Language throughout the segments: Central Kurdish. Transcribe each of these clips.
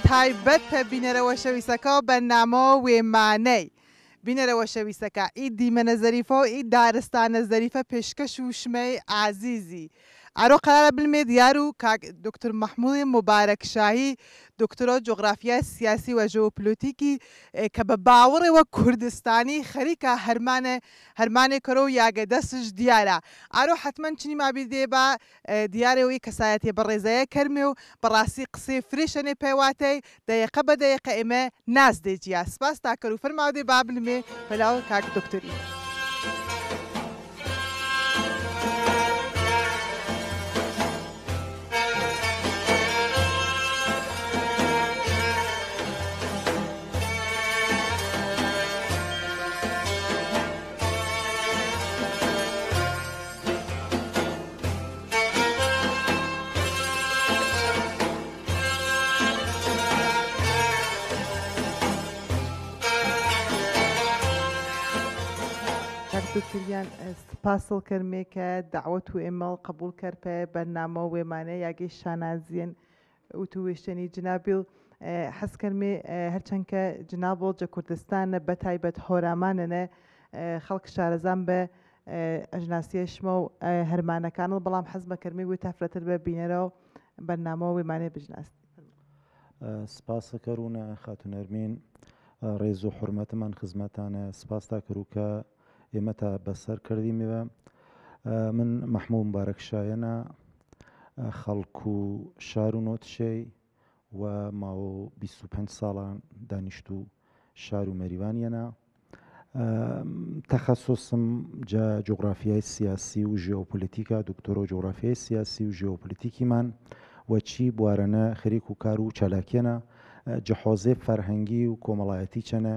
تایبەت پێ بینەرەوە شەویستەکە بەرنامە وێمانەی بینەرەوە شەویستەکە ئیدی منە زەریفە و ئید دارستانە زەریفە پێشکەش و شمەی عزیزی ئارۆ قرارە بلمێ دیار و کاک دکتور محمودی مبارەک شاهی دکتۆرە جغرافیای سیاسی و ژئۆپۆلیتیکی کە بە باوەڕێوە کوردستانی خەریکە هەرمانێ کەرۆ و یاگە دەستش دیارە ئارۆ حتمما چنی مابی دێ بە دیارەوەی کەسایەتی بەڕێزایە کەرمێ و بەڕاستی قسەی فریشەنێ پێواتەی دەیەقە بە دەیەقە ئێمە ناز دێجیا سپاس تاکەر و فەرماودێ با بلمێ پەلاو کاک دکتۆری. دکتوریان سپاسڵ کەرمێ کە داوەت و ئێمەڵ قبول کرد پێ بەرنامە وێمانە یاگەی شانازیێن وتوێشتنی جنابیل حەز کەرمێ هەرچەند کە جنابۆ جە کوردستانە بە تایبەت هۆرامانەنە خەڵک شارەزان بە ئەژناسیەشمە و هەرمانەکانڵ بەڵام حەز بە کەرمی وی تافرەتر بە بینەرەوە بەرنامە وێمانێ بژناست. سپاسەکەڕونە خاتونەرمین ڕێز و حرمەتمان خزمەتانە سپاس تا کردوکە ئێمە تا بەسەر کردیمەوە من محموود مبارەک شایەنە خەڵک و شار و نۆتشەی و ماوە 25 ساڵان دانیشتوو شار و مەریوانیەنە تەخەسوسم جغرافیای سیاسی و ژئۆپۆلیتیکە دکتۆرە جغرافیای سیاسی و ژئۆپۆلیتیکیمان وەچی بوارەنە خەریک و کار و چالاکیەنە جەحۆزێ فەرهەنگی و کۆمەڵایەتی چەنە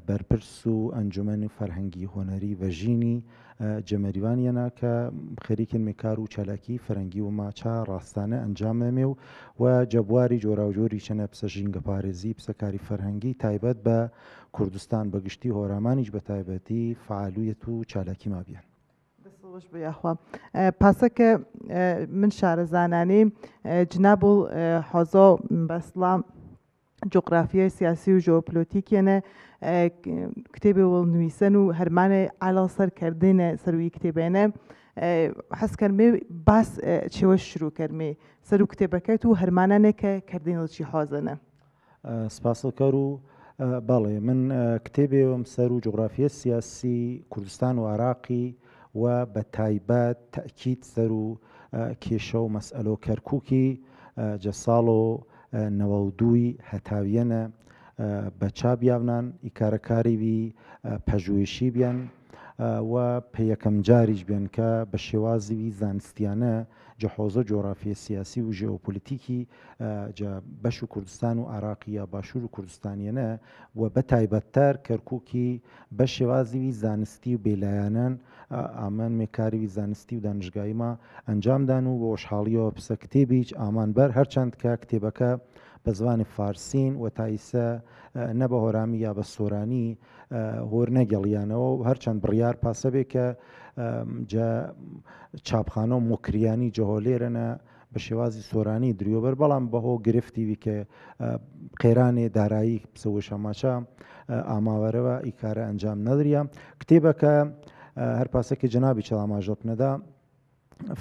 بەرپرس و ئەنجومەنی فەرهەنگی هۆنەری بەژینی جەمەریوانیەنە کە خەریکن مێکار و چالاکی فەرەنگی و ماچە ڕاستانە ئەنجامەمێ و جەبواری جۆراوجۆری چەنە پسە ژینگە پارێزی پسەکاری فەرهەنگی تایبەت بە کوردستان بەگشتی هۆرامانیش بە تایبەتی فعالویەت و چالاکی مابیان. دەستڵش بەیاخوا پاسەکە من شارەزانانی جنابڵ حۆزۆ بەسڵام جغرافیای سیاسی و ژئۆپۆلیتیکیەنە کتێبێ وەڵ نوویسەن و هەرمانێ عەڵە سەرکردنە سەروی کتێبێنە حەز کەرمێ باس چێوە شروع کەرمێ سەر و کتێبەکەت و هەرمانانێکە کردینڵکی حۆزەنە. سپاسڵکەر و بەڵێ من کتێبێوم سەر و جغرافیای سیاسی کوردستان و عێراقی و بە تایبەت تەئکید سەر و کێشە و مەسئلە و کەرکووکی جە ساڵ و 92 هەتاویەنە بە چابیاونان ئیکارەکاریوی پەژوێشی بیان و پێیەکەم جاریش بێن کە بە شێوازیوی زانستیانە جەحۆزە جۆرافیە سیاسی و ژئۆپۆلیتیکی بەش و کوردستان و عێراقی یا باشوور و کوردستانیەنە و بە تایبەتتر کەرکووکی بە شێوازیوی زانستی و بێلایەنان ئامان مێکاریوی زانستی و دانشگاییمە ئەنجامدان و بە وەشحاڵیەوە پسە کتێبیش ئامانبەر هەرچەند کە کتێبەکە بە زمانی فارسین و تایسە نە بە هۆرامی یا بە سۆرانی هۆر نەگەڵیانەوە و هەرچەند بڕیار پاسە بێ کە چاپخانە و مۆکریانی جەهۆلێرەنە بە شێوازی سۆرانی دریۆبەر بەڵام بەهۆ گرفتیوی کە قێرانێ دارایی پسەوەشەماچە ئاماوەرەوە ئیکارە ئەنجام نەدریا کتێبەکە هەر پاسەکە جەنابی چەڵاماژۆپنەدا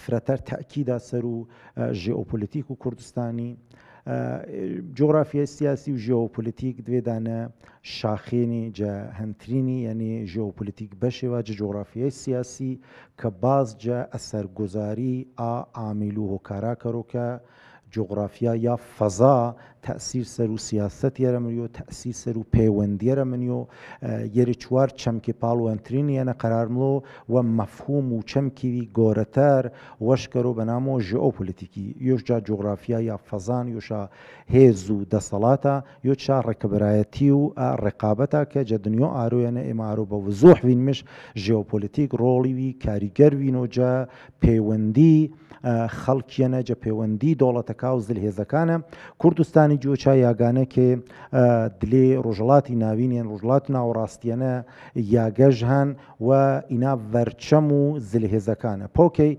فرەتەر تەئکیدا سەر و ژئۆپۆلیتیک و کوردستانی جغرافیای سیاسی و ژئۆپۆلیتیک دوێدانە شاخێنی جە هەنترینی یعنی ژئۆپۆلیتیک بەشێوە جە جغرافیای سیاسی کە باز جە ئەسەرگوزاری عامیل و هۆکارا کەرۆکە جغرافیا یا فەزا تەسیر سەر و سیاست یێرە منیۆ تەسیر سەر و پەیوەندیێرە منیۆ یەری چوار چەمکی پاڵوەنترینیەنە قەرارمڵۆ و مەفهوم و چەمکیوی گۆرەتەر وەشکەرۆ بەنامۆ ژئۆپۆلیتیکی یۆشجا جغرافیا یا فەزان یۆشا هێز و دەسەڵاتە یۆچا ڕێکەبەرایەتی و ڕێقابەتە کە جە دنیۆ ئاروێنە ئێمە ئارۆ بە وزوح وینمش ژئۆپۆلیتیک ڕۆڵیوی کاریگەر وینۆجە پەیوەندی خەڵکیەنە جە پەیوەندی دۆڵەتەکە و زلهێزەکانە کوردستانی جۆچا یاگانەکێ دلێ ڕۆژهڵاتی ناوینێن ڕۆژهڵات ناوەڕاستیەنە یاگەژ هەن و ئینا ڤەرچەم و زلهێزەکانە پۆکەی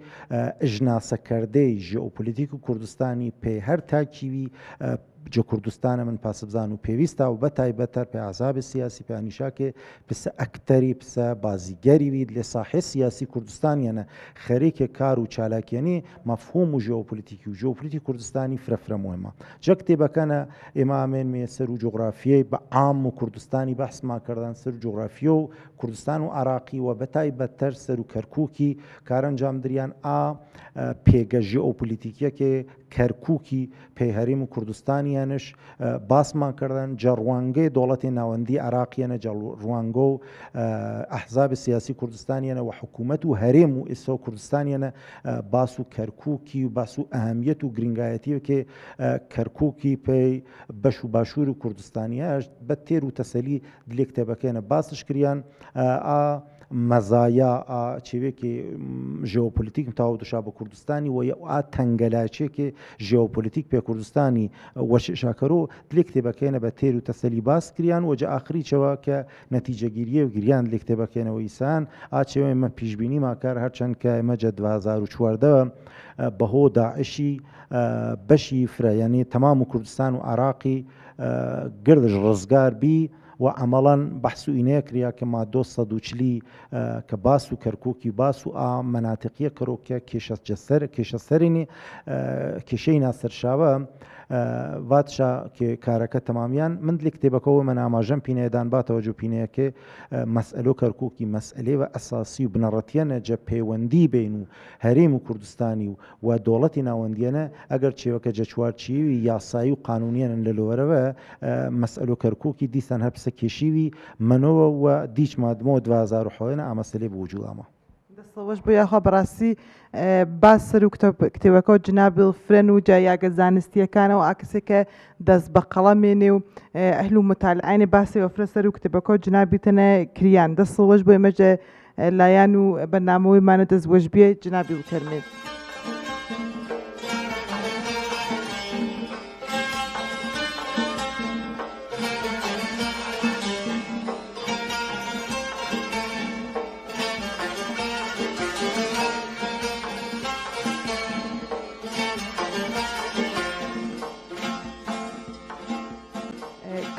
ژناسەکردەی ژئۆپۆلیتیک و کوردستانی پێ هەر تاکیوی جە کوردستانە من پاسبزان و پێویستە و بە تایبەتەر پێ ئازابێ سیاسی پیانیشاکێ پسە ئەکتەری پسە بازیگەری بیت لێ ساحێ سیاسی کوردستانیانە خەریکێ کار و چالاکیێنی مەفهوم و ژێوپۆلیتیکی و ژێوپۆلیتی کوردستانی فرەفرە مهمە جە کتێبەکەنە ئێمە ئامێنمێ سەر و جغرافیەی بە عام و کوردستانی بەحسما کردن سەر جغرافیە و کوردستان و عراقی و بە تایبەتەر سەر و کەرکووکی کارەنجام دریان پێگە ژێوپۆلیتیکیەکێ کەرکووکی پێی هەرێم و کوردستانیانش باسمان کردن جە ڕوانگەی دەوڵەتی ناوەندی عراقیانە جە ڕوانگە و ئەحزاب سیاسی کوردستانیانە و حکوومەت و هەرێم و ئێستا کوردستانیانە باس و کەرکووکی و باس و ئەهەمیەت و گرنگایەتیەکێ کەرکووکی پێی بەش و باشوور و کوردستانیاش بە تێر و تەسەلی دلێ کتێبەکەیانە باسش کریان مەزایە چێوێکی ژێوپۆلیتیک تاو دشا بە کوردستانی و تەنگەلاچێکی ژێوپۆلیتیک پێ کوردستانی وەشێشاکەرۆ دلێ کتێبەکەیانە بە تێر و تەسەلی باس کریان وجە ئاخریچەوە کە نەتیجەگیریە و گریان لێ کتێبەکەێنەوە ئیسان ئاچەوە ئێمە پیشبینی ماکار هەرچەند کە ئێمەجە 2014 بەهۆ داعشی بەشی فرە یعنی تەمام و کوردستان و عراقی گردش ڕزگار بی و عملاً بحث و اینەیە کریا کە ما 240 کە باس و کەرکووکی باس و مناتقیە کەرۆکە کێشە سەرینی کێشەی ناسەرشاوە واتشا کە کارەکە تەمامیان من لێ کتێبەکەەوە من ئاماژەم پینەیەدان باتەوە جو پینەیەکێ مەسئلۆ کەرکووکی مەسئلەوە ئەساسی و بنەڕەتیەنە جە پەیوەندی بین و هەرێم و کوردستانی و دۆڵەتی ناوەندیانە ئەگەر چێوەکە جە چوارچێوی یاسایی و قانونیانن لە لۆوەرەوە مەسئلۆ کەرکووکی دیسان هەرپسە کێشیوی منەوە و دیچ مادمەوە 2010 ئامەسەلێ بوجود ئەمە دەستەوەش بۆ یاخوا بەڕاستی باس سەر و کتێبەکە و جنابل فرەن و جایاگە زانستیەکانەوە ئاکسێکە دەست بە قەڵەمێنێ و ئەهل و متالعینێ باسی وەفرە سەر و کتێبەکە و جنابی تەنە کریان دەستەوەش بۆ ئێمەجە لایەن و بەرنامەوەیمانە دەستوەش بێ جنابی وتەرمێت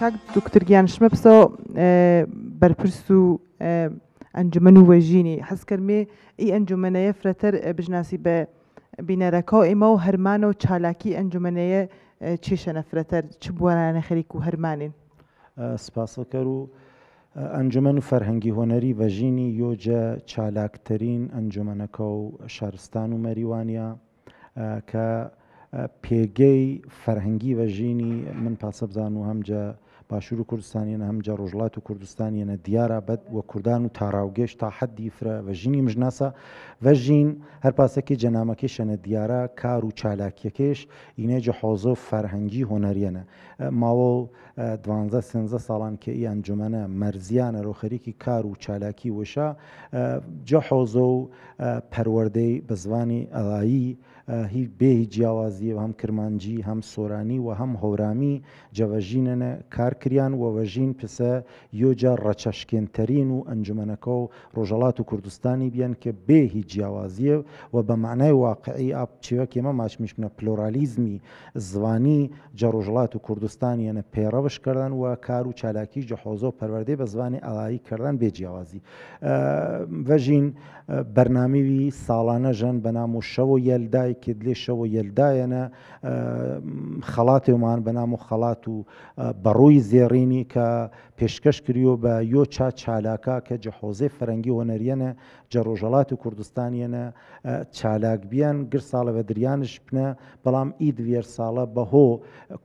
کاک دکتۆر گیانشمە پسە بەرپرس و ئەنجومەن و وەژینی حەزکەرمێ ئی ئەنجومەنەیە فرەتەر بژناسی بە بینەرەکە و ئێمە و هەرمانە و چالاکی ئەنجومەنەیە چێشەنە فرەتەر چ بوارانە خەریک و هەرمانین سپاسەکەر و ئەنجومەن و فەرهەنگی هۆنەری وەژینی یۆجە چالاکترین ئەنجومەنەکە و شارستان و مەریوانە کە پێگەی فەرهەنگی وەژینی من پاسە بزان و هەمجە باشوور و کوردستانیانە هەمجە ڕۆژڵات و کوردستانیانە دیارە بەد وە کوردان و تاڕاوگەشت تا حەدی فرە وەژینی مژناسە وەژین هەر پاسەکی جەنامەکەشەنە دیارە کار و چالاکیەکەش ئینێجە حۆزۆ فەرهەنگی هۆنەریەنە ماوە 12 ساڵان کە ئی ئەنجومەنە مەرزیانە ڕۆخەریکی کار و چالاکی وشە جە حۆزۆ و پەروەردەی بە زمانی ئەڵایی هی بێ هیچ جیاوازیە و هەم کرمانجی هەم سۆرانی و هەم هەورامی جەوەژینەنە کارکریان و وەژین پسە یۆجە ڕەچەشکێنتەرین و ئەنجومەنەکە و ڕۆژەڵات و کوردستانی بیان کە بێ هیچ جیاوازیە و بە معنای واقعی ئاپ چێوەک ئێمە ماچمیشکنە پلۆرالیزمی زوانی جە ڕۆژەڵات و کوردستانیانە پێڕەوش کردن و کار و چالاکی جە حۆزۆ پەروەردەی بە زمانی ئەڵایی کردن بێ جیاوازی وەژین بەرنامەوی ساڵانە ژەن بەنام و شەوە یەلدای کە دلێ شەوە یەلدایەنە خەڵاتێمان بەنام و خەڵات و بەڕووی زێڕینی کە پێشکەش کریۆ بە یۆ چالاکە کە جە حۆزەی فەرەنگی هۆنەریەنە جە ڕۆژەڵات و کوردستانیەنە چالاک بیان گر ساڵە بە دریانش بنە بەڵام ئید وێر ساڵە بەهۆ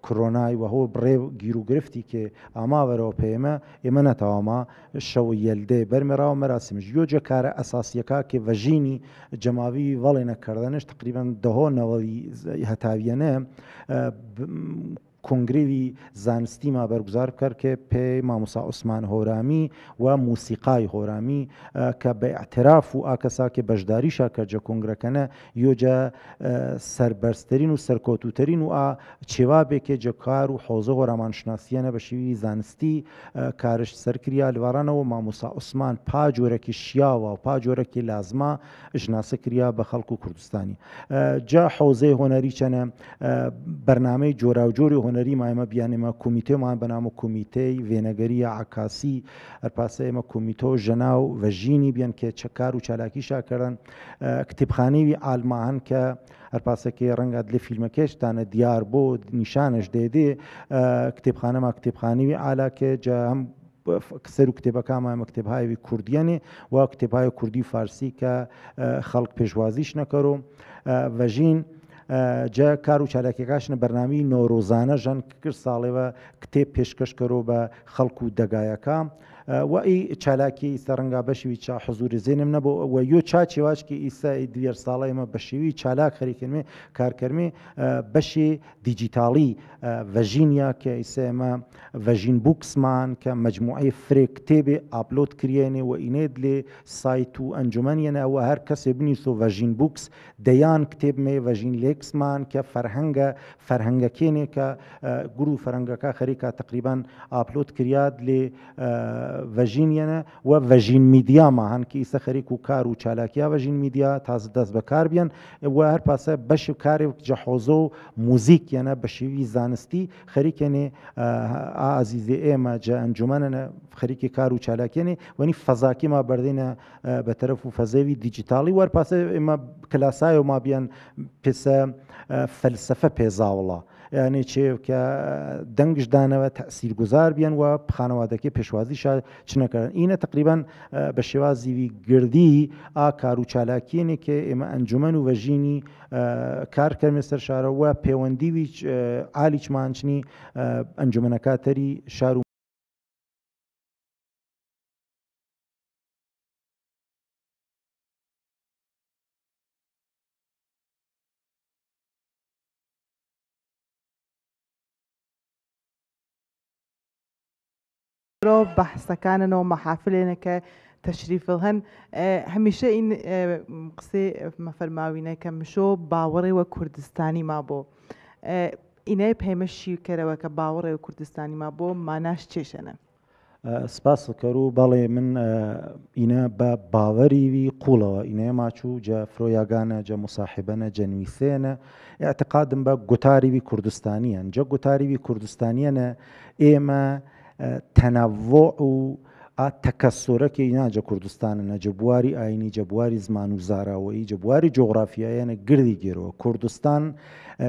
کۆرۆنای وهۆ بڕێ گیر و گرفتی کە ئاماوەرەوە پێمە ئێمە نەتەواما شەوە یەلدەی بەرمێراوە مەراسمش یۆجە کارە ئەساسیەکە کە ڤەژینی جەماوی ڤەڵێ نەکردنش تقریبان دەهۆ نەوەڵی هەتاویەنە کنگرێوی زانستی ما بەرگزار بکرد کە پێی مامۆستا عوسمان هۆرامی و موسیقای هۆرامی کە بە ئاعتراف و ئاکەسا کە بەشداریشا کەرجە کنگرەکەنە یۆجە سەربەرزترین و سەرکۆتوترین و چێوابێکێ جەکار و حۆزە هۆرامانشناسیەنە بە شێوی زانستی کارش سەرکریا لەوارانەوە مامۆستا عوسمان پاجۆرەکی شیاوە و پاجۆرەکی لازمە ژناسە کریا بە خەڵک و کوردستانی جا حۆزەی هۆنەری چەنە بەرنامەی جۆراوجۆری هۆنەریمە ئێمە بیان ئێمە کۆمیتێمان بەنام و کۆمیتەی وێنەگەری عکاسی هەرپاسە ئێمە کۆمیتۆ ژەنا و ڤەژینی بیان کە چەکار و چالاکیشاکردن کتێبخانەی ئالمان کە هەرپاسەکەی ڕەنگات لێ فیلمەکەشتانە دیار بۆ نیشانش دێدێ کتێبخانەما کتێبخانەوی ئالاکە جا هەم سەر و کتێبەکانمان ئەمە کتێبهایوی کوردیانێ و کتێبهای کوردی و فارسی کە خەڵک پێشوازیش نەکەڕۆ ڤەژین جا کار و چالاکیەکاشنە بەرنامی نۆرۆزانە ژەن کرد ساڵێوە کتێب پێشکەشکەرۆ بە خەڵک و دەگایەکە وئی چالاکی ئیستا ڕەنگا بەشوی چا حزوری زێنم نەبوو و یۆ چا چێواچکی ئیستا دوێر ساڵە ئێمە بەشێوی چالاک خەریکردمێ کارکردمێ بەشی دیجیتاڵی ڤەژینیا کە ئیستا ئێمە ڤەژین بوکسمان کە مەجموعەی فرێ کتێبێ ئاپلۆد کریێنێ و ئینێت لێ سایت و ئەنجومەنیەنە و هەر کەسێ بنیسۆ ڤەژین بوکس دەیان کتێبمێ ڤەژین لێکسمان کە فەرهەنگەکێنێ کە گور و فەرهەنگەکە خەریکا تقریبان ئاپلۆد کریات لێ ڤەژینیەنە و ڤەژین میدیاما هەن کە ئیستا خەریک و کار و چالاکیا ڤەژین میدیا تازە دەست بەکار بیان و هەر پاسە بەشی کارێک جەحۆزە و موزیک یەنە بە شێوی زانستی خەریکێنێ ئازیزێ ئێمە جا ئەنجومەنە خەریکی کار و چالاکێنێ وەنی فەزاکیما بەردێنە بە تەرەف و فەزەوی دیجیتاڵی وەرپاسە ئێمە کلاسایە ما بیان پێسە فەلسەفە پێزاوڵە یعنی چێ کە دەنگشدانەوە تەسیرگوزار بیان و خانەوادەکەی پێشوازیشا چنەکەن ئینە تقریبان بە شێوازیوی گردی ئا کار و چالاکیێنێ کە ئێمە ئەنجومەن و ڤەژینی کارکەرمێ سەر شارەوە پەیوەندیوی ئالیچمانچنی ئەنجومەنەکاتەری شار و بەحسەکاننەوە مەحافلێنەکە تەشریفڵ هەن هەمیشە این قسێ مەفەرماوینە کە مشۆ باوەڕێوە کوردستانی ما بۆ ئینەی پەیمەشی کەرەوە کە باوەڕێوە کوردستانی ما بۆ ماناش چێشەنە سپاسکەر و بەڵێ من ئینە بە باوەریوی قوڵەوە ئینەیە ماچوو جە فرۆیاگانە جە مساحبەنە جەنویسێنە ئاعتقادم بە گوتاریوی کوردستانیان جە گوتاریوی کوردستانیەنە ئێمە تەنەڤۆع و تەکەسۆرەکە ناجە کوردستانە نەجەبواری ئاینی جەبواری زمان و زاراوەیی جەبواری جۆغرافیایەنە گردی گێرەوە کوردستان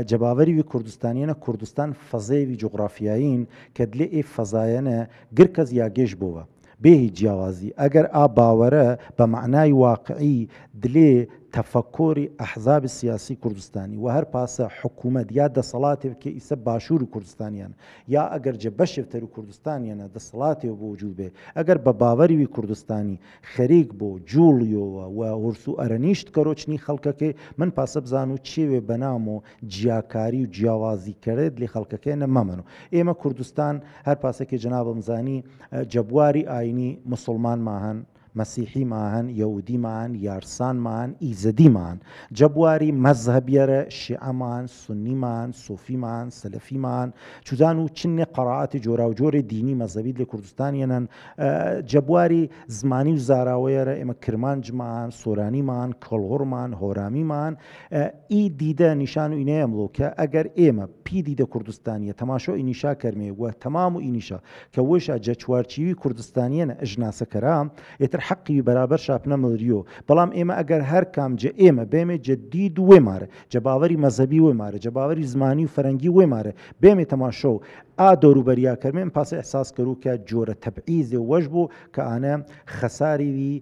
جەباوەریوی کوردستانیەنە کوردستان فەزەیوی جغرافیایین کە دلێ ئێ فەزایەنە گرکەز یاگەش بووە بێهی جیاوازی ئەگەر ئا باوەرە بە معنای واقعی دلێ تەفەکۆری ئەحزاب سیاسی کوردستانی و هەر پاسە حکوومەت یا دەسەڵاتێک کە ئیسە باشوور و کوردستانیان یا ئەگەر جە بەشێتەر و کوردستانیانە دەسەڵاتێ بۆ وجود بێ ئەگەر بە باوەریوی کوردستانی خەریک بۆ جوڵیەوە و هورس و ئەرەنیشت کەرۆچنی خەڵکەکەی من پاسە بزان و چێوێ بەنام و جیاکاری و جیاوازی کردێت لێ خەڵکەکەی نەمەمەن و ئێمە کوردستان هەر پاسەکە جەنابم زانی جەبواری ئاینی مسلمان ماهەن مەسیحی ماهەن یەهودی ماهەن یارسان ماهەن ئیزدی ماهەن جەبواری مەزهەبیەرە شیعەمان سونیمان سۆفیمان سەلەفیمان چوزان و چنێ قەڕاعاتی جۆرا و جۆرێ دینی مەزهەبی لە کوردستانیەنەن جەبواری زمانی و زاراوەیەرە ئێمە کرمانجمان سۆرانیمان کەڵغوڕمان هۆرامیمان ئی دیدە نیشان و ئینەیە مڵۆ کە ئەگەر ئێمە پی دیدە کوردستانیە تەماشۆ ئینیشا کەرمێ وە تەمام و ئینیشا کە وەشە جە چوارچیوی کوردستانیەنە ئەژناسەکەرا ئێتر حەقی بەرابەر شاپنە مڵریۆ بەڵام ئێمە ئەگەر هەر کام جە ئێمە بێمێ جەدید و وێمارە جە باوەری مەزەبی وێمارە جە باوەری زمانی و فەرەنگی وێمارە بێمێ تەماشۆ ئا دەوروبەریا کەرمێن پاسە ئەحساس کەرو کە جۆرە تەبعیزێ وەش بوو کە ئانە خەساریوی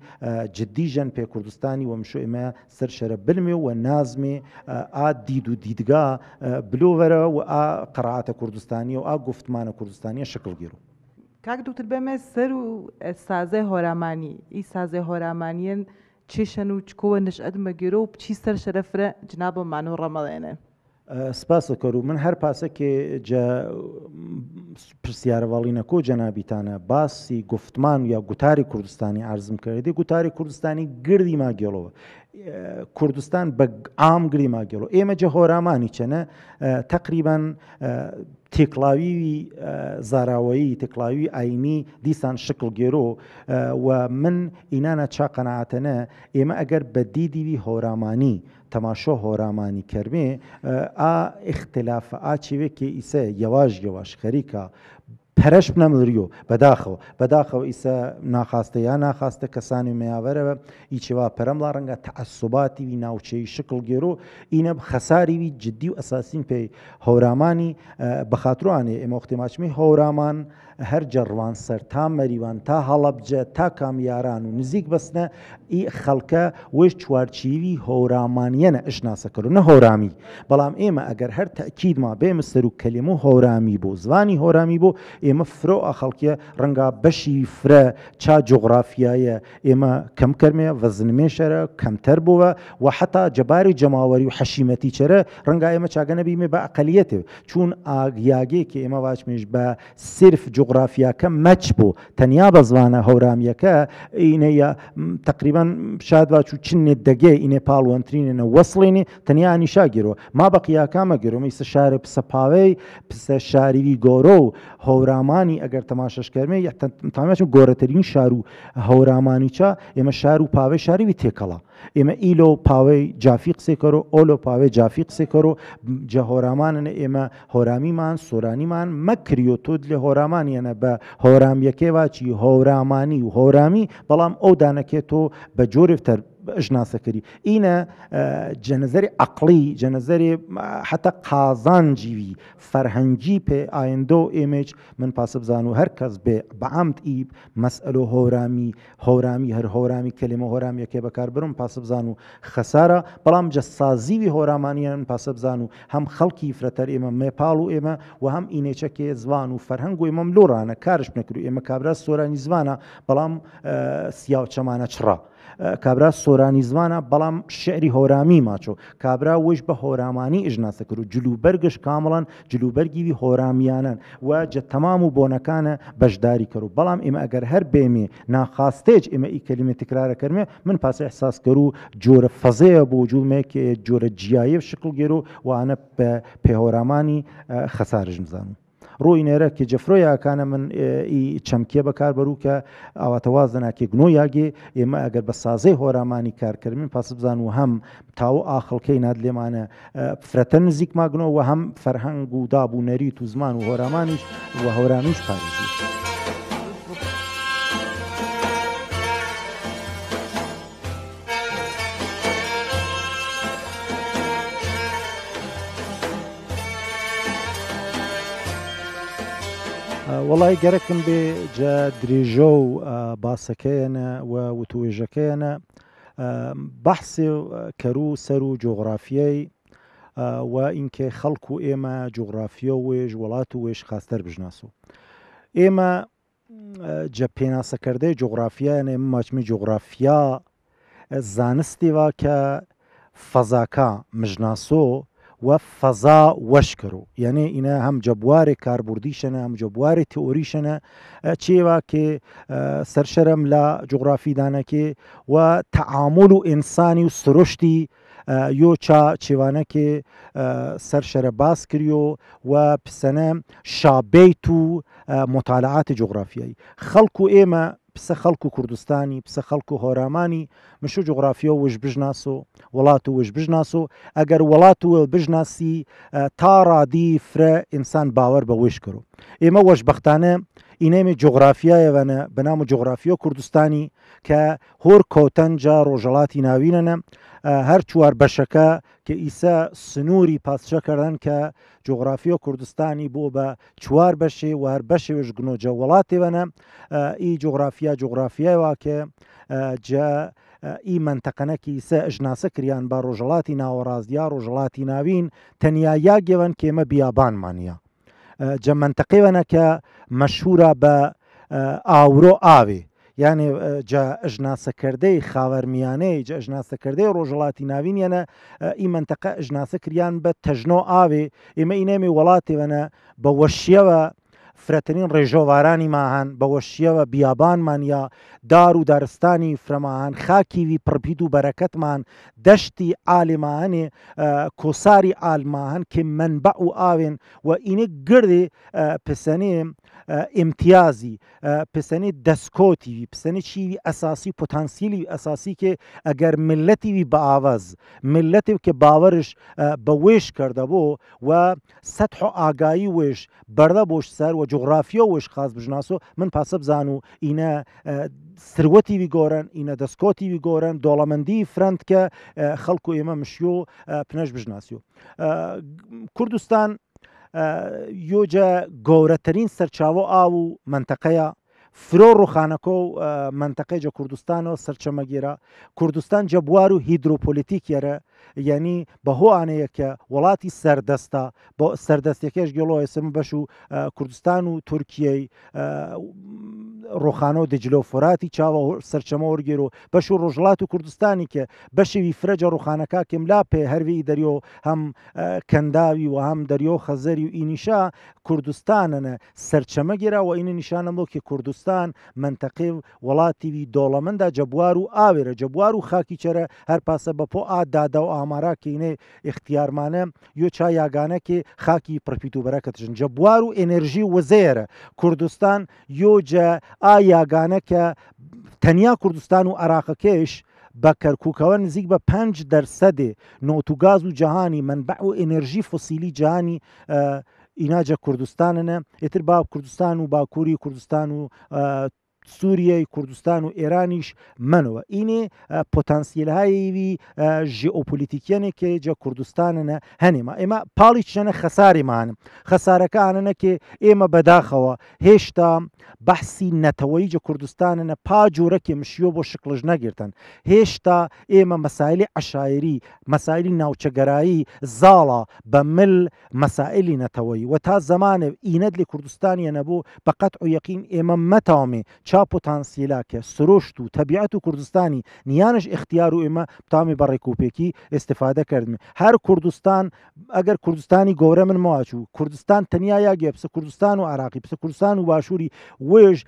جدیژەن پێ کوردستانی و مشۆ ئێمە سەر شەرە بلمێ و نازمێ ئا دید و دیدگا بلۆڤەرە و ئا قەڕاعاتە کوردستانی و ئا گفتمانە کوردستانیە شکل گیرو کاک دوکتر بەمێ سەر و سازە هۆرامانی ئی سازە هۆرامانیەن چێشەن و چکۆوە نشئەت مەگیرۆ و بچی سەر شەرەفرە جنابمان و ڕەمەڵێنە سپاسەکەر و من هەر پاسەکێ پرسیارەڤاڵینەکۆ جەنابیتانە باسی گفتمان یا گوتاری کوردستانی عرضم کردی گوتاری کوردستانی گردی ماگێڵەوە کوردستان بە عام گری ماگەڵۆ ئێمە جە هۆرامانی چەنە تقریبان تێکڵاوی زاراوەیی تێکڵاوی ئاینی دیسان شکل گێرۆ و من ئینانە چا قەنەعەتەنە ئێمە ئەگەر بە دیدیوی هۆرامانی تەماشۆ هۆرامانی کەرمێ ئا اختلافە ئاچێوێکی ئیسە یەواش خەریکە پەرش بنەمڵریۆ بەداخەوە ئیسە ناخواستە یا ناخواستە کەسانی مەیاوەرەوە ئیچێوا پەرەمڵا ڕەنگە تەعەسوباتی وی ناوچەی شکل گێرۆ ئینە خەساری وی جددی و ئەساسین پێی هەورامانی بەخاتروانێ ئێمە وەختێماچمی هەورامان هەر جەڕوان سەر تا مەریوان تا هەڵەبجە تا کامیاران و نزیک بەستنە ئی خەڵکە وێش چوارچیوی هەورامانیەنە ئشناسەکەرو نە هەورامی بەڵام ئێمە ئەگەر هەر تەکیدما بێمە سەر و کەلێم و هەورامی بۆ زوانی هەورامی بۆ ئێمە فرۆ ئاخەڵکیە ڕەنگا بەشی فرە چا جغرافیایە ئێمە کەم کەرمێ ڤەزنمێشەرە کەمتەر بووە و حتا جەباری جەماوەری و حەشیمەتی چەرە ڕەنگا ئێمە چاگەنە بیمێ بە ئەقەلیەتێ چون ئاگیاگێکی ئێمە واچمێش بە سرف جغرافیاکە مەچ بۆ تەنیا بە زوانە هەورامیەکە ئینەیە تقریبان شاد واچ و چنێت دەگێ ئینێ پاڵوەنترینێنە وەسڵێنێ تەنیا نیشاگیرەوە ما بەقیاکامە گەرۆمە ئیسە شارە پسەپاوەی پسە شاریوی گۆرۆ و هەورامانی ئەگەر تەماشەشکەرمێ تامیاچون گۆرەترین شار و هەورامانی چا ئێمە شار و پاوەی شاریوی تێکەڵا ئێمە ئیلۆ پاوەی جافی قسێکەرۆ ئۆلۆ پاوەی جافی قسێکەرۆ جە هۆرامانە ئێمە هۆرامیمان سۆرانیمان مەکریۆ تۆ لێ هۆرامانیەنە بە هۆرامیەکێ واچی هۆرامانی و هۆرامی بەڵام ئەو دانەکێت تۆ بە جۆرفتەر ئژناسەکەری ئینە جەنەزەری عەقڵی جەنەزەری حتا قازانجیوی فەرهەنگی پێ ئایندۆ ئێمەش من پاسە بزان و هەر کەس بێ بەعەمد ئی مەسئلۆ هۆرامی هەر هۆرامی کەلێمە هۆرامیەکێ بەکار برم پاسە بزان و خەسارە بەڵام جەسازیوی هۆرامانیان پاسە بزان و هەم خەڵکی فرەتەر ئێمە مێپاڵ و ئێمە و هەم ئینێچەکێ زوان و فەرهەنگ و ئێمەم لۆڕانە کارش نەکرو ئێمە کابرا سۆرانی زوانە بەڵام سیا و چەمانە چڕە کابرا سۆرانی زوانە بەڵام شعری هۆرامی ماچۆ کابرا وش بە هۆرامانی ئژناسە کرد و جلوبەرگش کامڵان جلوبەرگیوی هۆرامیانن و جە تەمام و بۆنەکانە بەشداری کرد و بەڵام ئێمە ئەگەر هەر بێمێ ناخواستێج ئێمە ئی کەلیمە تکرارەکەرمێ من پاسە ئەحساس کرد و جۆرە فەزەیە بۆ جوڵمێکێ جۆرە جیایە شکل گێرۆ وانە بە پێهۆرامانی خەسارژ بزانم ڕۆی نێرە کە جەفرۆیاکانە من چەمکێ بەکار بەرو کە ئاواتەوازناکێ گنۆ یاگێ ئێمە ئەگەر بە سازەی هۆرامانی کارکردن پاس بزان و هەم تاو ئاخڵکەی ناد لێمانە فرەتە نزیک ماگنەوە و هەم فەرهەنگ و دابوونەریت و زمان و هۆرامانیش و هۆرامیش پارێزی وڵی گەرەکم بێ جا درێژە و باسەکەیەنە و وتوێژەکەیەنە بەحسی کەرو سەر و جۆغرافیای و ئینکە خەڵک و ئێمە جۆغرافیە وێژ وڵات و وێش خاستەر بژناسۆ ئێمە جە پێناسەکردەی جۆغرافیایەنە ئێمە ماچمی جۆغرافیا زانستیوا کە فەزاکە مژناسۆ و فەزا وەشکەرۆ یعنی ئینە هەم جەبوارێ کاربوردیشەنە هەم جەبوارێ تئۆریشەنە چێوا کێ سەرشەرم لە جغرافیدانەکێ و تەعامل و ئینسانی و سرۆشتی یۆ چێوانەکێ سەرشەرە باس کریۆ و پسەنە شابیت و مطالعاتی جغرافیایی خەڵک و ئێمە پسە خەڵک و کوردستانی پسە خەڵک و هۆرامانی مشو جغرافیە وش بژناسۆ وڵات و وش بژناسۆ ئەگەر وڵات و بژناسی تا ڕادی فرە ئینسان باوەڕ بە وێش کرۆ ئێمە وەشبەختانە ئینەمێ جغرافیایەوەنە بەنام و جغرافیە کوردستانی کە هۆر کۆتەنجا ڕۆژەڵاتی ناوینەنە هەر چوار بەشەکە کە ئیسە سنووری پاسچەکردن کە جغرافیە کوردستانی بۆ بە چوار بەشێ و هەر بەشێوش گنۆجە وڵاتێوەنە ئی جغرافیای واکە جە ئی منتەقەنەکی ئیسە ئەژناسە کریان بە ڕۆژەڵاتی ناوەڕاستیا ڕۆژەڵاتی ناوین تەنیا یاگێوەن کە ئێمە بیابانمانە جە منتەقەیوەنە کە مەشهورە بە ئاورۆ ئاوێ یعنی جا ئەژناسەکردەی خاوەرمیانەی جا ئەژناسەکردەی ڕۆژەڵاتی ناوینیانە ئی منتەقە ئەژناسە کریان بە تەژنۆ ئاوێ ئێمە ئینەمێ وڵاتێوەنە بە وەشیەوە فرەترین ڕێژۆوارانی ماهان بە وەشیەوە بیابانمان یا دار و دارستانی فرەماهان خاکیوی پڕپید و بەرەکەتمان دەشتی ئالێماهەنێ کۆساری ئالماهەن کە منبع و ئاوێن و ئینێ گردێ پسەنێ امتیازی پسنی دەستکۆتیوی پسنی چیوی ئەساسی پۆتانسیلی ئەساسی کێ ئەگەر ملەتیوی بە ئاواز ملەتێک کە باوەرش بە وێش کردەبۆ و سەدح و ئاگایی وێش بەردە بۆش سەر و جغرافیە وێش خاص بژناسۆ من پاسە بزان و ئینە سروەتیوی گۆرن ئینە دەستکۆتیوی گۆرن دۆڵەمەندی فرەند کە خەڵکو ئێمە مشیۆ پنەش بژناسیۆ کوردستان یۆجە گەورەترین سەرچاوە ئاو و منتەقەیە فرۆ ڕوخانەکە و منتەقەیجە کوردستانەوە سەرچەمەگیرە کوردستان جە بوار و هیدروپۆلیتیکێرە یعنی بەهۆ ئانەیە کە وڵاتی سەردەستە بۆ سەردەستەکەش گەڵۆ ئێسم بەش و کوردستان و تورکیای ڕۆخانە و دجلە و فراتی چاوە سەرچەمە وەرگێر و بەش و ڕۆژڵات و کوردستانی کە بەشێوی فرەجە ڕوخانەکە کەملا پێ هەروی دەریۆ هەم کەنداوی و هەم دەریۆ خەزەری و ئینیشا کوردستانەنە سەرچەمە گێرا و ئینە نیشانە بۆ کە کوردستان منتەقێ وڵاتیوی دۆڵەمەندا جەبوار و ئاوێرە جەبوار و خاکی چەرە هەر پاسە بەپۆ ئادادا و ئاماراکەینێ اختیارمانە یۆ چا یاگانەکێ خاکی پڕپیت و بەرەکەتژن جەبوار و ئێنەرژی وەزێرە کوردستان یۆجە ئایاگانە کە تەنیا کوردستان و عراقەکەش بە کەرکووکەوە نزیک بە 5% نۆتوگاز و جەهانی منبع و ئێنەرژی فۆسیلی جیهانی ئیناجە کوردستانەنە ئێتر با کوردستان و باکووری کوردستان و سووریای کوردستان و ئێرانیش منەوە ئینێ پۆتانسیلهایوی ژئۆپۆلیتیکیانێکێ جە کوردستانەنە هەنێمە ئێمە پاڵی چەنە خەساریمان خەسارەکانەنە کە ئێمە بەداخەوە هێشتا بەحسی نەتەوەی جە کوردستانەنە پا جۆرەکێ مشیۆ بۆ شکلژ نەگرتن هێشتا ئێمە مەسایلی عەشایری مەسایلی ناوچەگەرایی زاڵە بە مل مەسائلی نەتەوەی و تا زەمانێ ئینەت لێ کوردستانیە نەبوو بەقەت و یەقین ئێمە مەتاومێ پۆتانسیلا کە سرۆشت و تەبیعەت و کوردستانی نیانش اختیار و ئێمە بتامی بە ڕێکوپێکی ئێستفادە کردن هەر کوردستان ئەگەر کوردستانی گەورە من ماچوو کوردستان تەنیا یاگێ پسە کوردستان و عراقی پسە کوردستان و باشووری وێژ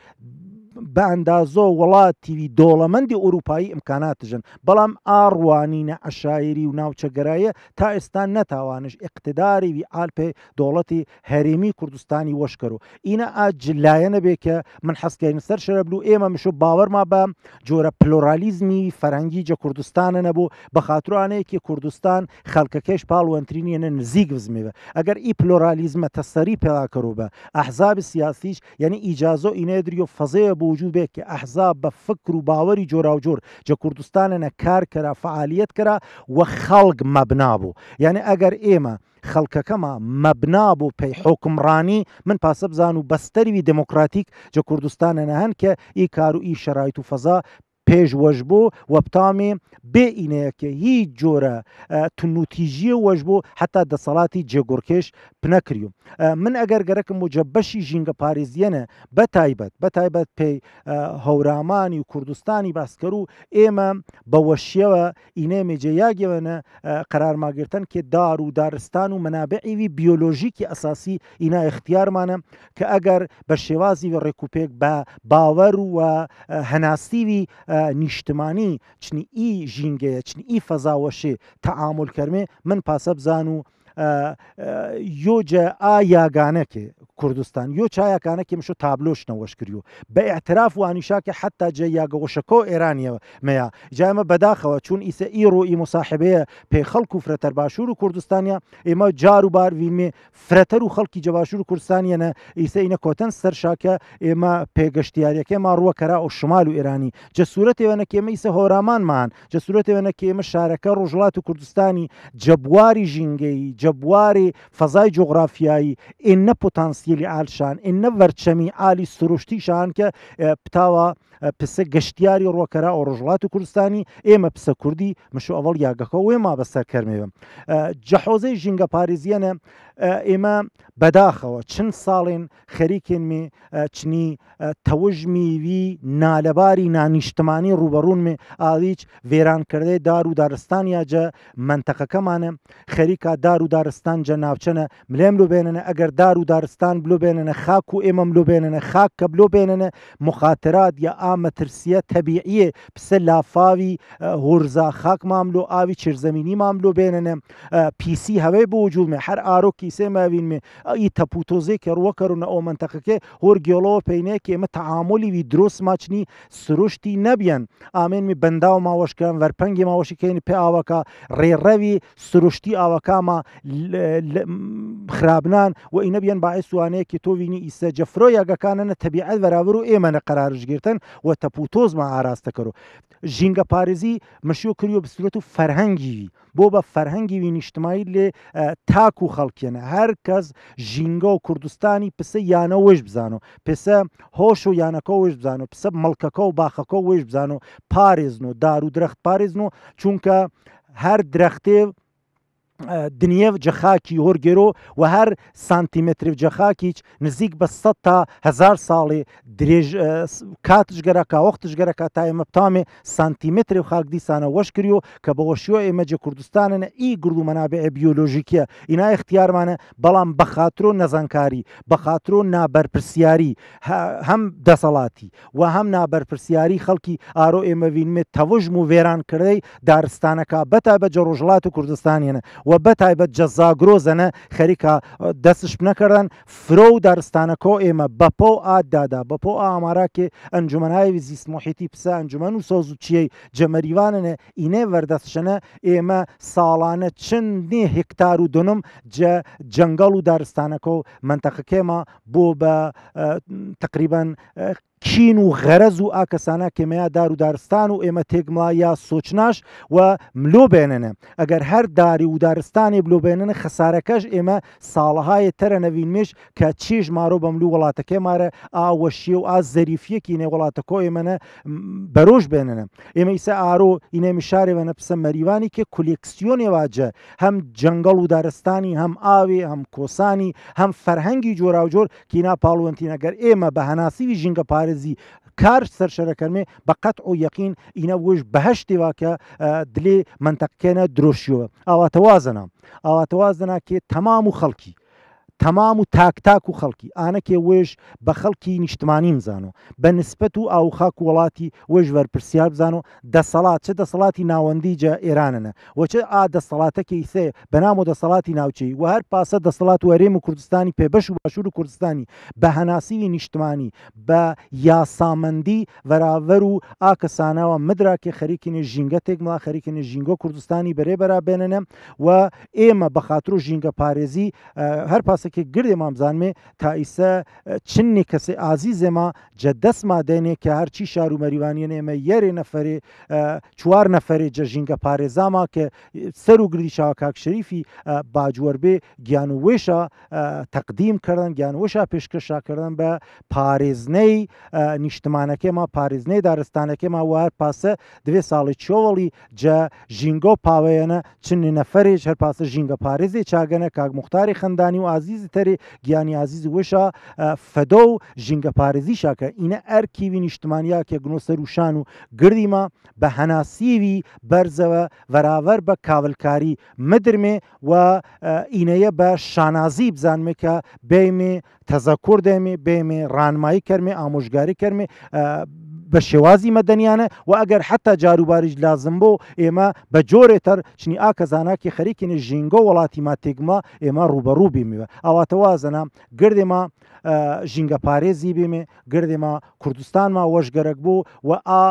بە ئەندازۆ وڵاتیوی دۆڵەمەندی ئوروپایی ئیمکاناتژن بەڵام ئاڕوانینە عەشایری و ناوچەگەرایە تا ئێستا نەتاوانش ئیقتداریوی ئالپێ دۆڵەتی هەرێمی کوردستانی وەشکەرۆ ئینە ئاجلایە نەبێ کە من حەسکەین سەر شەرە بلو ئێمە مشو باوەڕما بە جۆرە پلۆرالیزمی فەرەنگی جە کوردستانە نەبوو بە خاترانەیەکی کوردستان خەڵکەکەش پاڵوەنترینیەنە نزیک بزمێوە ئەگەر ئی پلۆرالیزمە تەسەری پێداکەرۆ بە ئەحزاب سیاسیش یعنی ئیجازۆ ئینێدریۆ فەزەیە بۆ وجود بێت کە ئەحزاب بە فکر و باوەری جۆرا و جۆر جە کوردستانەنە کار کەرا فعالیت کەرا و خەڵک مەبنا بوو یعنی ئەگەر ئێمە خەڵکەکەمە مەبنا بوو پێی حکمڕانی من پاسە بزان و بەستەروی دموکراتیک جە کوردستانەنە هەن کە ئی کار و ئی شەرایط و فەزا پێش وەش بوو و بتامێ بێ ئینەیەکە هیچ جۆرە تونوتیژیە وەش بوو حتا دەسەڵاتی جێگۆڕکێش پنەکریوم من ئەگەر گەرەکم بۆ جە بەشی ژینگە پارێزیەنە بەتایبەت پێی هەورامانی و کوردستانی باسکەر و ئێمە بە وەشیەوە ئینێمێجێ یاگەوەنە قەرارماگرتن کە دار و دارستان و منابعیوی بیۆلۆژیکی ئەساسی ئینا اختیارمانە کە ئەگەر بە شێوازی ڕێکوپێک بە باوەڕ و هەناسیوی نیشتمانی چنی ئی ژینگەیە چنی ئی فەزاوەشێ تەعامل کەرمێ من پاسە بزان و یۆجە ئایاگانەکێ کوردستان یۆ چایەکانەکێ مشۆ تابلۆش نەوەش کردیو بە ئاعتراف و ئانیشاکە حتا جێ یاگەوەشەکۆ ئێرانیەوە مەیە جایمە بەداخەوە چون ئیسە ئیڕۆ ئی مصاحبەیە پێی خەڵک و فرەتەر باشوور و کوردستانیا ئێمە جار و بار ویمێ فرەتەر و خەڵکی جەباشوور و کوردستانیەنە ئیسە ئینە کۆتەن سەرشاکە ئێمە پێگەشتیاریەکەما ڕووەکەرا و شمال و ئێرانی جەسوورەتێوەنە کێمە ئیسە هۆرامانمان جەسوورەتێوەنە کێمە شارەکە ڕۆژڵات و کوردستانی جەبواری ژینگەی جەبواری فەزای جغرافیایی ئێنە پۆتانسیلی ئالشان ئێنە ڤەرچەمی ئالی سروشتیشان کە پتاوە پسە گەشتیاری ڕۆکەرا و ڕۆژڵات و کوردستانی ئێمە پسە کوردی مشو ئەوڵ یاگەکە وێما بەسەر کەرمێوە جەحۆزەی ژینگە پارێزیەنە ئێمە بەداخەوە چەند ساڵێن خەریکێنمێ چنی تەوژمیوی نالەباری نانیشتمانی ڕوبەڕوونمێ ئاویچ وێرانکردەی دار و دارستانیا جە منتەقەکەمانە خەریکا دار و دارستان جە ناوچەنە ملێم لۆ بێننە ئەگەر دار و دارستان بلۆ بێننە خاک و ئێمەم لۆ بێننە خاک کە بلۆ بێننە مخاترات یا ئامەترسیە تەبیعیە پسە لافاوی هۆرزا خاک ماملۆ ئاوی چێرزەمینی ماملۆ بێننە پیسی هەوەی بۆ وجودمێ هەر ئارۆکی سێ ماوینمێ ئی تەپوتۆزێکە ڕوەکەڕونە ئەو منتەقەکە هۆر گێڵەوە پەینەیەکێ ئێمە تەعاملی درۆست ماچنی سروشتی نەبیان ئامێنمی بەندا و ماوەشکەن وەرپەنگی ماوەشیکەینی پێ ئاوەکە ڕێڕەوی سروشتی ئاوەکامە خرابنان و ئینە بیان باعث وانەیەکی تۆ وینی ئیسە جەفرۆ یاگەکانەنە تەبیعەت بەراورد و ئێمەنە قەرارژگرتن و تەپوتۆزمە ئاراستەکەرۆ ژینگە پارێزی مەشیۆ کردیۆ بسورەت و فەرهەنگیوی بۆ بە فەرهەنگیوی نیشتمایی لێ تاک و خەڵکێنە هەر کەس ژینگە و کوردستانی پسە یانە وێش بزانۆ پسە هۆش و یانەکە وێش بزانۆ پسە مەڵکەکە و باخەکە وێش بزانۆ پارێزن و دار و درەخت پارێزن و چونکە هەر درەختێ دنیە جەخاکی هۆرگێرۆ و هەر سانتیمتر جەخاکیچ نزیک بە 100 تا 1000 ساڵێ درێژ کاتژگەرەکە وەختژگەرەکە تا ئێمە بتامێ سانتیمتر و خاک دیسانە وەش کردیۆ کە بە وەشیۆ ئێمە جە کوردستانە ئی گرد و مەنابع بیۆلۆژیکیە ئینا اختیارمانە بەڵام بەخاترۆ نەزانکاری بەخاترۆ نابەرپرسیاری هەم دەسەڵاتی و هەم نابەرپرسیاری خەڵکی ئارۆ ئێمە وینمێت تەوژم و وێرانکردەی دارستانەکە بەتایبەت جە ڕۆژهەڵات و کوردستانیانە و بەتایبەت جەزاگرۆزەنە خەریکە دەستش نەکردن فرۆ و دارستانەکە ئێمە بەپۆ ئادادا بەپۆ ئاماراکێ ئەنجومەنهای زیست محیتی پسە ئەنجومەن و سۆز و چیەی جەمەریوانەنە ئینێ وەردەستشەنە ئێمە ساڵانە چەندێ هێکتار و دونم جەنگەڵ و دارستانەکە و منتەقەکێمە بۆ بە تقریبەن کین و غەرەز و ئاکەسانە کێمەیە دار و دارستان و ئێمە تێکمڵا یا سۆچناش و ملۆ بێننە ئەگەر هەر داری و دارستانی بلۆ بێننە خەسارەکەش ئێمە ساڵەهای تەرە نەوینمێش کە چێژ مارۆ بەملو وڵاتەکەی مارە ئاوەشیە و ئا زەریفیەکی نێ وڵاتەکۆ ئێمەنە بەرۆژ بێننە ئێمە ئیسە ئارۆ ئینێمی شارێوەنە پسە مەریوانی کە کولێکسیۆنێ واجە هەم جەنگەڵ و دارستانی هەم ئاوێ هەم کۆسانی هەم فەرهەنگی جۆرا و جۆر کینا پاڵوەنتینەگەر ئێمە بە هەناسیوی ژینگە پارێزی کار سەرشەرەکەمێ بە قەت و یەقین ئینە وش بەهشتی واکە دلێ منتەقەکەنە درۆشیەوە ئاواتەوازنە کێ تەمام و خەڵکی تەمام و تاک و خەڵکی ئانەکێ وێژ بە خەڵکی نیشتمانی مزانۆ بە نسبەت و ئاوخاک وڵاتی وێژ وەرپرسیار بزانۆ دەسەڵات چه دەسەڵاتی ناوەندی جە ئێرانەنە وچە دەسەڵاتەکەی سێ بەنام و دەسەڵاتی ناوچەی و هەر پاسە دەسەڵات وەرێم و کوردستانی پێبەش و باشوور و کوردستانی بە هەناسیوی نیشتمانی بە یاسامەندی بەراڤەر و ئاکەسانەوە مدراکێ خەریکینێ ژینگە تێکمڵا خەریکینێ ژینگە کوردستانی بەرێبەرا بێننە و ئێمە بەخاتر و ژینگە پارێزی هەر پاسە که گرد ما بزانمه تا ایسا چنی کسی عزیز ما جدست ما دینه که هرچی شارو مریوانی نمی یه نفره 4 نفره جنگ پارزا ما که سر و گردی شاکاک شریفی باجور به گیانوشا تقدیم کردن گیانوشا پیشکشا کردن به پارزنی نیشتمانه که ما پارزنی دارستانه که ما وار پاسه 2 سال چولی جنگو پاویانه چنی نفره هر پاسه جنگ پارزی چاگنه کاغ مختاری خندانی و عزیز تری گیانی عزیز وشا فدو جنگ پارزی شاکه اینه ارکیوی نیشتمانیا که گنوسر روشان و گردی ما به هناسیوی برزو وراور به کاولکاری مدرمه و اینه به شانازی بزنمه که بیمه تذکر دمه بیمه رانمایی کرمه آموزگاری کرمه بە شێوازی مەدەنیانە و ئەگەر حتا جاروباریش لازم بۆ ئێمە بە جۆرێتر چنی ئاکە زاناکی خەریکینە ژینگە وڵاتی ما تێگمە ئێمە ڕوبەڕوو بێمەوە ئەواتەوازەنە گردێمە ژینگە پارێزی بێمێ گردێمە کوردستانما وەشگەرەک بوو و ئا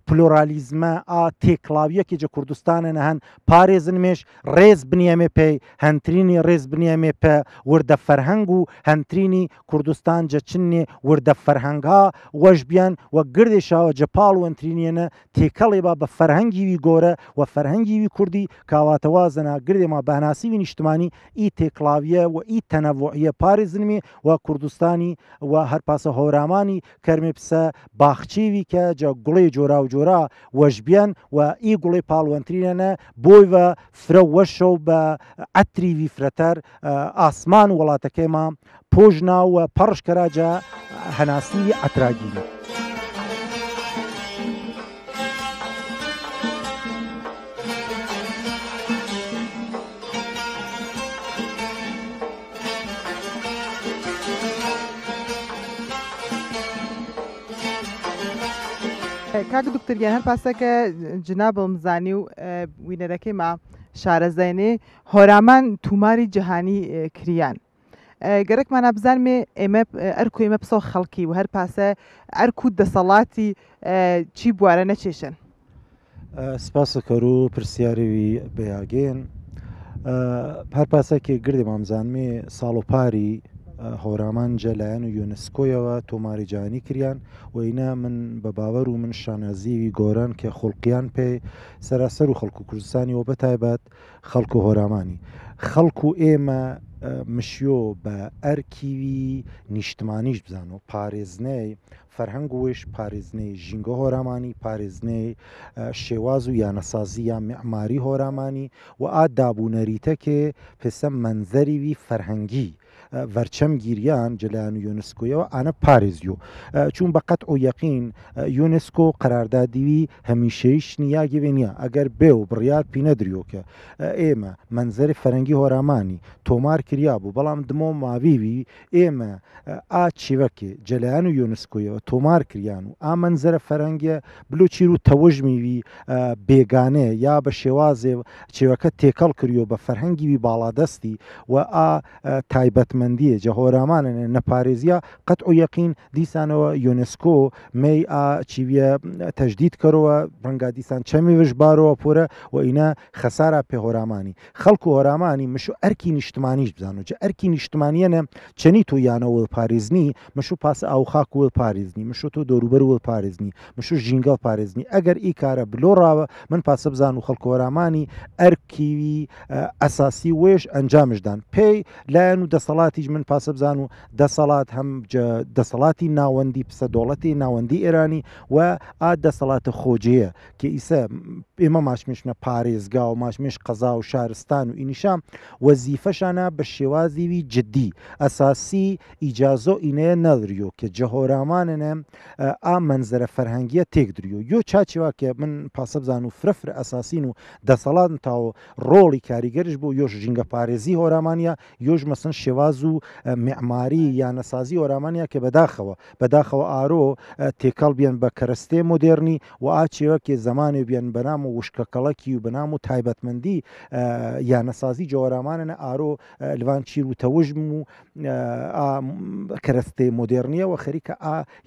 پلۆرالیزمە ئا تێکڵاویەکی جە کوردستانە نەهەن پارێزنمێش ڕێز بنیەمێ پێی هەنترینی ڕێز بنیەمێ پە وردە فەرهەنگ و هەنترینی کوردستان جە چنێ وردە فەرهەنگها وەش بیان و گردێشاوە جە پاڵ وەنترینێنە تێکەڵێ بە فەرهەنگیوی گۆرە و فەرهەنگیوی کوردی کاواتەوازەنا گردێمە بەهناسیوی نیشتمانی ئی تێکڵاویە و ئی تەنەڤوعیە پارێزنمێ و کوردستانی و هەر پاسە هۆرامانی کەرمێ پسە باخچێوی کە جە گوڵێ جۆرا و جۆرا وەشبیان و ئی گوڵێ پاڵوەنترینەنە بۆی بە فرە وەشە و بە عەتریوی فرەتەر ئاسمان وڵاتەکەیما پۆژنا و پەڕشکەراجە هەناسیوی ئەتراگیری کاک دکتۆریان هەر پاسەکە جناب بڵمزانی و وینەرەکەیما شارەزەینێ هۆرامان توماری جیهانی کریان گەرەکمانە بزانمێ ئێمە ئەرکو ئێمە پسە خەڵکی و هەر پاسە ئەرکو دەسەڵاتی چی بوارە نەچێشن سپاسەکەر و پرسیارەوی بەیاگێن هەر پاسەکێ گردی مامزانمێ ساڵ و پاری هۆرامان جەلایەن و یۆنسکۆیەوە تۆماری جیهانی کریان وینە من بە باوەڕ و من شانازیوی گۆران کە خوڵقیان پێ سەراسەر و خەڵکو کوردستانی و بەتایبەت خەڵکو هۆرامانی خەڵکو ئێمە مشیۆ بە ئەرکیوی نیشتمانیش بزان و پارێزنەی فەرهەنگ وش پارێزنەی ژینگە هۆرامانی پارێزنەی شێواز و یانەسازی یا معماری هۆرامانی و ئا دابوونەریتەکێ پێسە منزەریوی فەرهەنگی ڤەرچەم گیریان جەلایەن و یۆنسکۆیەوە ئانە پارێزیۆ چون بەقەت ئەو یەقین یۆنسکۆ قەراردادیوی هەمیشەیش نیاگەوێ نییە ئەگەر بێ و بڕیار پی نەدریۆکە ئێمە منزەری فەرەنگی هۆرامانی تۆمار کریا بوو بەڵام دمۆ ماویوی ئێمە ئا چیوەکێ جەلایەن و یۆنسکۆیەوە تۆمار کریان و ئا منزەرە فەرەنگە بلو چیر و تەوەژمیوی بێگانەیە یا بە شێوازێ چێوەکە تێکەڵ کریۆ بە فەرهەنگیوی باڵادەستی و ئا تایبەت مندیە جە هۆرامانە نەپارێزیە قەت ئەو یەقین دیسانەوە یۆنسکۆ مەی چیویە تەجدید کەرەوە ڕەنگا دیسان چەمی وژبارەوە پۆرە و ئینە خەسارە پێ هۆرامانی خەڵکو هۆرامانی مشو ئەرکی نیشتمانیش بزان و جە ئەرکی نیشتمانیەنە چەنی تۆ یانەوە پارێزنی مشو پاس ئاوخاک وڵ پارێزنی مشو تۆ دۆروبەر وڵ پارێزنی مشو ژینگەڵ پارێزنی ئەگەر ئی کارە بلۆڕاوە من پاسە بزان و خەڵکو هۆرامانی ئەرکیوی ئەساسی وێژ ئەنجامشدان پێی لایەن و دەسەڵاتیش من پاسە بزان و دەسەڵات هەم دەسەڵاتی ناوەندی پسە دۆڵەتی ناوەندی ئێرانی و ئا دەسەڵاتە خۆجەیە کە ئیسە ئێمە ماشمێشنە پارێزگا و ماشمێش قەزا و شارستان و ئینیشام وەزیفەشانە بە شێوازیوی جددی ئەساسی ئیجازۆ ئینەیە نەدریۆ کە جەهۆرامانەنە ئا منزەرە فەرهەنگیە تێک دریۆ یۆ چاچێواکە من پاسە بزان و فرەفر ئەساسین و دەسەڵات تاوە ڕۆڵی کاریگەرش بۆ یۆش ژینگە پارێزی هۆرامانە یۆش مەسن شێواز و معماری یانەسازی هۆرامانیا کە بەداخەوە ئارۆ تێکەڵ بێن بە کەرەستێ مۆدێرنی و ئاچێوەکێ زمانی بێن بەنام و وشکەکەڵکی و بەنام و تایبەتمەندی یانەسازی جۆرامانە ئارۆ لەوان چیر و تەوژم و کەرەستێ مۆدێرنیە و خەریکە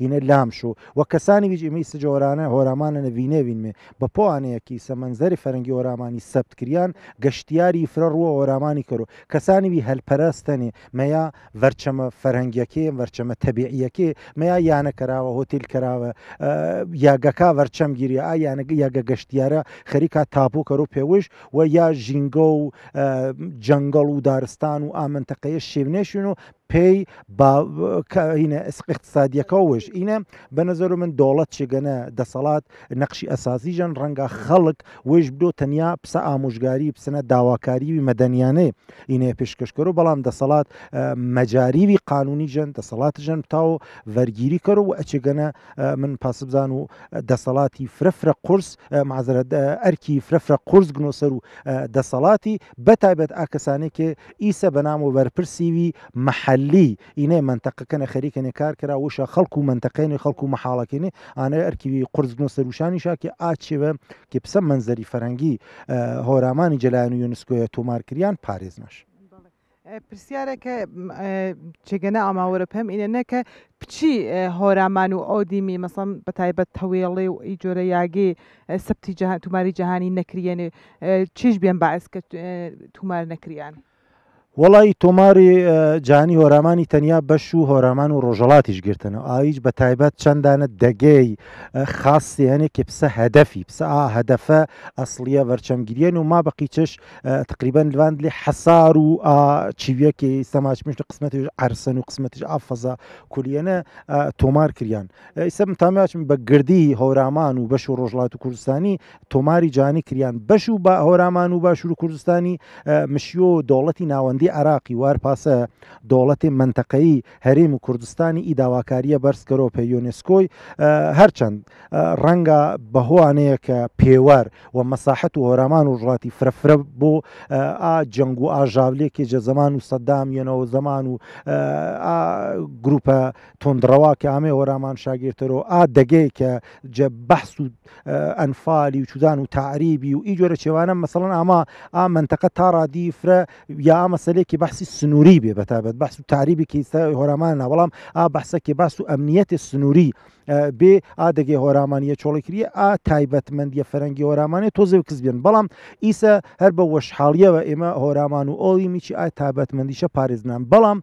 هینە لامشۆ و کەسانی ویج ئێمەی سجۆرانە هۆرامانە نەڤینێوینمێ بە پۆوانەیەکی سەمەنزەری فەرەنگی هۆرامانی سەبتکریان گەشتیاری فرە ڕووە هۆرامانی کەرۆ کەسانیوی هەلپەرەستنێ مەیا ڤەرچەمە فەرهەنگیەکێ ڤەرچەمە تەبیعیەکێ مەیا یانەکەراوە هۆتێل کەراوە یاگەکە ڤەرچەم گیری یاگە گەشتیارە خەریکا تاپۆ کەرۆ پێوش و یا ژینگە و جەنگەڵ و دارستان و ئامنتەقەیە شێونێشن و پێی اقتصادیەکەەوەش ئینە بە نەزەر من دۆڵەت چگەنە دەسەڵات نەقشی ئەساسیژەن ڕەنگە خەڵک وێش بدۆ تەنیا پسە ئامۆژگاری پسنە داواکاریوی مەدەنیانەیە ئینێ پێشکەشکەرۆ بەڵام دەسەڵات مەجاریوی قانونی ژەن دەسەڵات ژەن تاو ڤەرگیری کەرۆ و ئەچگەنە من پاسبزان و دەسەڵاتی فرەفرە قورس مازرە ئەرکی فرەفرە قورس گنۆسەر و دەسەڵاتی بەتایبەت ئاکەسانێکێ ئیسە بەنام و بەرپرسیوی محلی ئینەی منتەقەکەنە خەریکەنێ کار کرا وشە خەڵکو و منتەقێنی خەڵکو و مەحاڵەکەێنێ ئانە ئەرکیوی قورزگنۆ سەروشانی شاکە ئاچێوە کە پسە منزەری فەرەنگی هۆرامانی جەلایەن و یۆنسکۆیە تۆمارکریان پارێزنەش پرسیارەکە چگەنە ئاماوەرە پێم ئینە نەکە پچی هۆرامان و ئۆدیمی مەسەڵ بەتایبەت تەوێڵێ و ئیجۆرە یاگێ سەبتی توماری جەهانی نەکریێنێ چیش بێن باعث کە تومار نەکریان وڵی تۆماری جانی هۆرامانی تەنیا بەش و هۆرامان و ڕۆژەڵاتیش گرتنەوە ئاویش بە تایبەت چەندانە دەگەی خاصی هەنێ کە پسە هەدەفی پسە هەدەفە ئەسڵیە ڤەرچەمگیریێن و ما بەقیچش تقریبان لەوان لێ حەسار و چیویەکی سەماچمشت قسمەتیش عرسن و قسمەتیش ئافەزە کولیەنە تۆمار کریان ئیسە تامیاچم بە گردی هۆرامان و بەش و ڕۆژڵات و کوردستانی تۆماری جانی کریان بەش و بە هۆرامان و باشوور و کوردستانی مشیۆ دەوڵەتی ناوەندی دەوڵەتمەندی عراقی وارپاسە دەوڵەتی منتەقەیی هەرێم و کوردستانی ئی داواکاریە بەرزکەرەوە پێ یۆنسکۆی هەرچەند ڕەنگە بەهوانەیە کە پێوار و مەساحەت و هۆرامان و ژڵاتی فرەفرە بۆ جەنگ و ئاژاولێکی جە زەمان و سەدام یەنەوە زەمان و گروپە تۆندڕەوا کە ئامێ هۆرامان شاگیرتەرەوە دەگەی کە جە بەحس و ئەنفالی و چودان و تعریبی و ئی جۆرە چێوانە مەسەڵەن ئاما منتەقە تا ڕادی فرە یا مەسەلێکی بەحسی سنووری بێ بەتابەت بەحس و تعریبی کەیستا هۆرامانە بەڵام بەحسەکی باس و ئەمنیەتی سنووری بێ دەگەی هۆرامانیە چۆڵێکریە تایبەتمەندیە فەرەنگی هۆرامانێ تۆزێ کەس بێن بەڵام ئیسە هەر بە وەشحاڵیەوە ئێمە هۆرامان و ئۆڵی میچی تایبەتمەندیشە پارێزنان بەڵام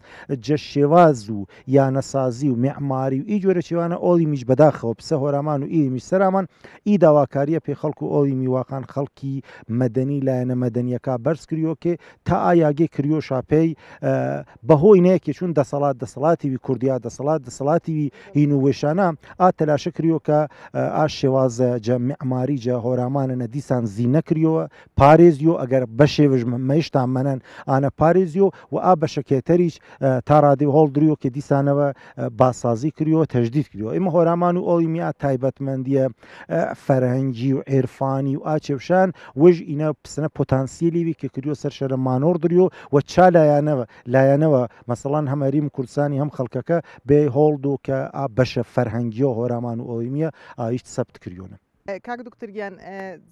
جە شێواز و یانەسازی و معماری و ئی جۆرە چێوانە ئۆڵی میش بەداخەوە پسە هۆرامان و ئی میش سەرامان ئی داواکاریە پێ خەڵک و ئۆڵی میواقان خەڵکی مەدەنی لایەنە مەدەنیەکە بەرز کردیۆکێ تا ئایاگێ کریۆ شاپەی بەهۆی نەیەکی چون دەسەڵاتیوی کوردیا دەسەڵاتیوی هین و وێشانە تەلاشە کریۆکە شێوازە جە معماری جە هۆرامانە دیسان زی نەکریەوە پارێزیۆ ئەگەر بەشێوژ مەیشتان منەن ئانە پارێزیۆ و بەشەکێتەریش تا ڕادی هەڵدریۆ کە دیسانەوە باسازی کریەوە تەجدید کریەوە ئێمە هۆرامان و ئۆڵی میا تایبەتمەندیە فەرهەنگی و عێرفانی و ئاچێوشان وەژ ئینە پسنە پۆتانسیلیوی کە کریۆ سەر شەرە مانۆر دریۆ و چا لایەنەوە مەسەڵان هەمەریم کوردستانی هەم خەڵکەکە بێ هۆڵدۆ کە بەشە فەرهەنگی و هۆرامان و ئۆڵیمیە هیچ سەبت کریۆنە کاک دکتۆریان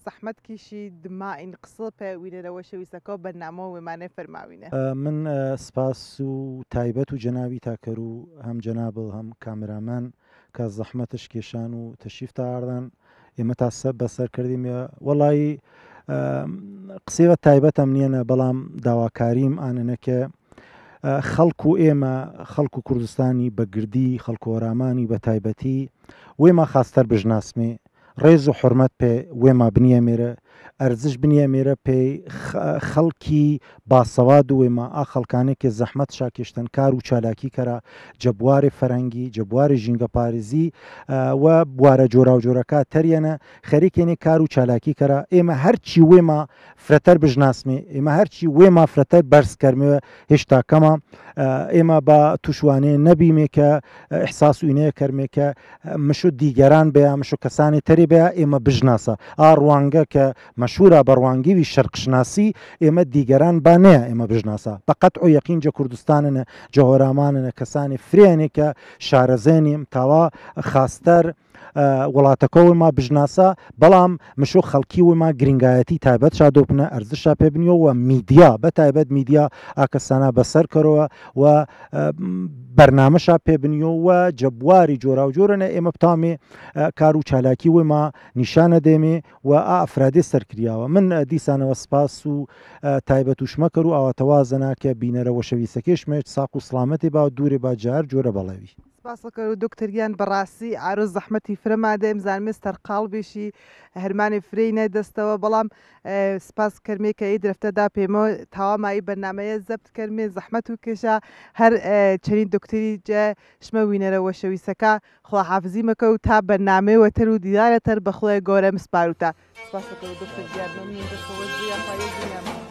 زەحمەت کیشی دمائین قسە پێویرەوە شەویستەکە بەرنامە وێمانە فەرماوینە من سپاس و تایبەت و جەناوی تاکەر و هەم جەنابڵ هەم کامرامان کە زەحمەتش کێشان و تەشریف تا ئاردان ئێمە تا سە بەسەر کردیمە وەڵی قسێوە تایبەتم نییەنە بەڵام داواکاریم ئانەکە خەڵک و ئێمە خەڵک و کوردستانی بەگردی خەڵکۆرامانی بە تایبەتی وێمە خاستەر بژناسمێ ڕێز و حرمەت پێ وێمە بنیە مێرە ئەرزش بنیە مێرە پێی خەڵکی باسەواد وێمە خەڵکانێکی زەحمەت شاکێشتن کار و چالاکی کەرە جەبوارێ فەرەنگی جەبوارێ ژینگە پارێزی و بوارە جۆرا و جۆرەکە تەریەنە خەریکێنێ کار و چالاکی کەرە ئێمە هەرچی وێمە فرەتەر بژناسمێ ئێمە هەرچی وێمە فرەتەر بەرزکەرمێوە هێشتا کەمە ئێمە بە تووشوانێ نەبیمێ کە ئەحساس و ئینەیە کەرمێکە مشو دیگەران بەیە مشو کەسانی تەری بەیە ئێمە بژناسە ڕوانگە کە مەشهورە بە ڕوانگیوی شەرقشناسی ئێمە دیگەران با نەیە ئێمە بژناسە بەقەت ئەو یەقین جە کوردستانە جە هۆرامانە کەسانی فرێنێکە شارەزێنیم تاوا خاستەر وڵاتەکە وما بژناسە بەڵام مشۆ خەڵکی وما گرنگایەتی تایبەت شادۆپنە ئەرزشا پێ بنیەوە میدیا بە تایبەت میدیا ئاکەسانە بەسەر کەرەوە و بەرنامەشا پێ بنیەوە جەبواری جۆرا و جۆرەنە ئێمە بتامێ کار و چالاکی وما نیشانە دێمێ و ئافرادێ سەرکریاوە من دیسانەوە سپاس و تایبەت وشمەکە و ئاواتەوازەنا کە بینەرەوە شەویستەکەشمێت ساق و سلامەتی با دوورێ با جار جۆرە بەڵێوی سپاسەکە و دکتۆریان بەڕاستی ئارۆز زەحمەتی فرەمادەم زانمێستەر قاڵبێشی هەرمانی فرەی نەدەستەوە بەڵام سپاس کەرمێکە ئی درەفتەدا پێمەوە تاوامایی بەرنمەیە زەبت کەرمێ زەحمەت و کێشا هەر چەنین دکتۆری جە شمە وینەرەوە شەویستەکە خواحافزی مەکە و تا بەرنامەوە تەر و دیدارەتەر بەخۆی گۆرە مسپاروتە سپاسەکە و دکتۆریان مەمنون دەستەوە